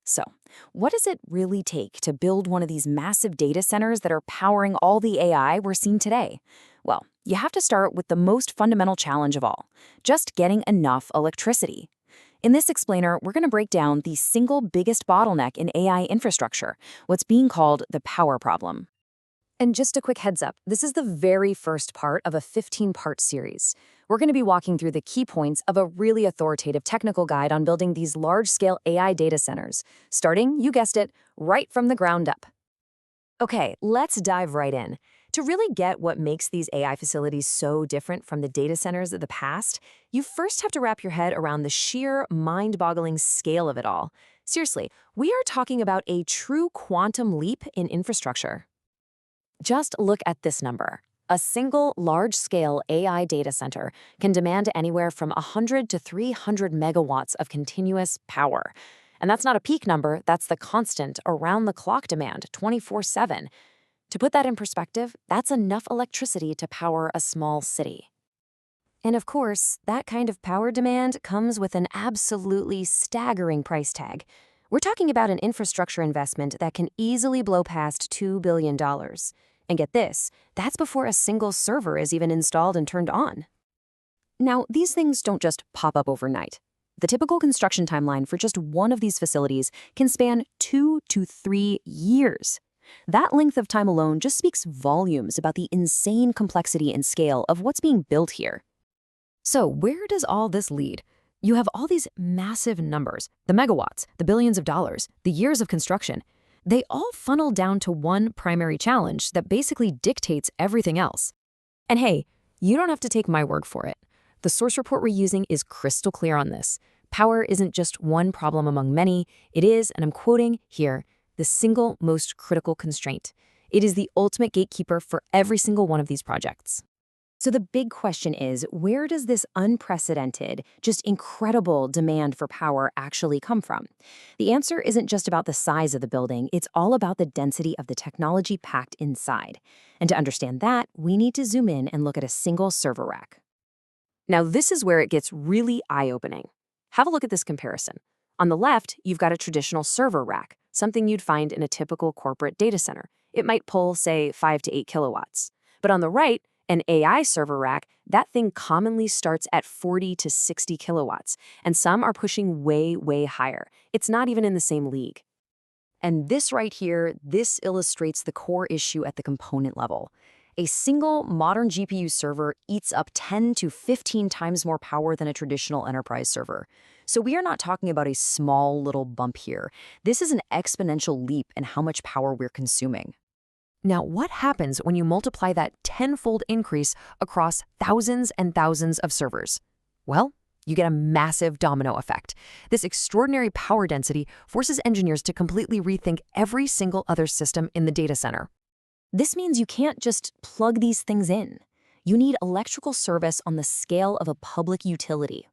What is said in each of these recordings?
So, what does it really take to build one of these massive data centers that are powering all the AI we're seeing today? Well, you have to start with the most fundamental challenge of all, just getting enough electricity. In this explainer, we're going to break down the single biggest bottleneck in AI infrastructure, what's being called the power problem. And just a quick heads up, this is the very first part of a 15-part series. We're going to be walking through the key points of a really authoritative technical guide on building these large-scale AI data centers, starting, you guessed it, right from the ground up. Okay, let's dive right in. To really get what makes these AI facilities so different from the data centers of the past, you first have to wrap your head around the sheer mind-boggling scale of it all. Seriously, we are talking about a true quantum leap in infrastructure. Just look at this number. A single large-scale AI data center can demand anywhere from 100 to 300 megawatts of continuous power. And that's not a peak number, that's the constant, around-the-clock demand, 24/7. To put that in perspective, that's enough electricity to power a small city. And of course, that kind of power demand comes with an absolutely staggering price tag. We're talking about an infrastructure investment that can easily blow past $2 billion. And get this, that's before a single server is even installed and turned on. Now, these things don't just pop up overnight. The typical construction timeline for just one of these facilities can span 2 to 3 years. That length of time alone just speaks volumes about the insane complexity and scale of what's being built here. So where does all this lead? You have all these massive numbers, the megawatts, the billions of dollars, the years of construction. They all funnel down to one primary challenge that basically dictates everything else. And hey, you don't have to take my word for it. The source report we're using is crystal clear on this. Power isn't just one problem among many. It is, and I'm quoting here, the single most critical constraint. It is the ultimate gatekeeper for every single one of these projects. So the big question is, where does this unprecedented, just incredible demand for power actually come from? The answer isn't just about the size of the building, it's all about the density of the technology packed inside. And to understand that, we need to zoom in and look at a single server rack. Now this is where it gets really eye-opening. Have a look at this comparison. On the left, you've got a traditional server rack, something you'd find in a typical corporate data center. It might pull, say, 5 to 8 kilowatts. But on the right, an AI server rack, that thing commonly starts at 40 to 60 kilowatts, and some are pushing way, way higher. It's not even in the same league. And this right here, this illustrates the core issue at the component level. A single modern GPU server eats up 10 to 15 times more power than a traditional enterprise server. So we are not talking about a small little bump here. This is an exponential leap in how much power we're consuming. Now, what happens when you multiply that tenfold increase across thousands and thousands of servers? Well, you get a massive domino effect. This extraordinary power density forces engineers to completely rethink every single other system in the data center. This means you can't just plug these things in. You need electrical service on the scale of a public utility.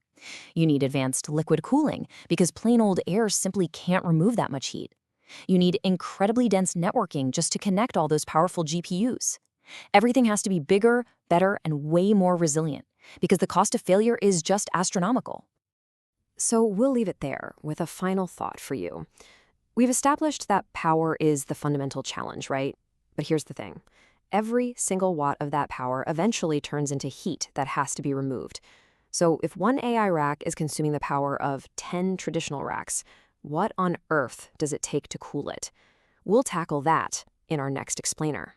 You need advanced liquid cooling because plain old air simply can't remove that much heat. You need incredibly dense networking just to connect all those powerful GPUs. Everything has to be bigger, better, and way more resilient because the cost of failure is just astronomical. So we'll leave it there with a final thought for you. We've established that power is the fundamental challenge, right? But here's the thing. Every single watt of that power eventually turns into heat that has to be removed. So if one AI rack is consuming the power of 10 traditional racks, what on earth does it take to cool it? We'll tackle that in our next explainer.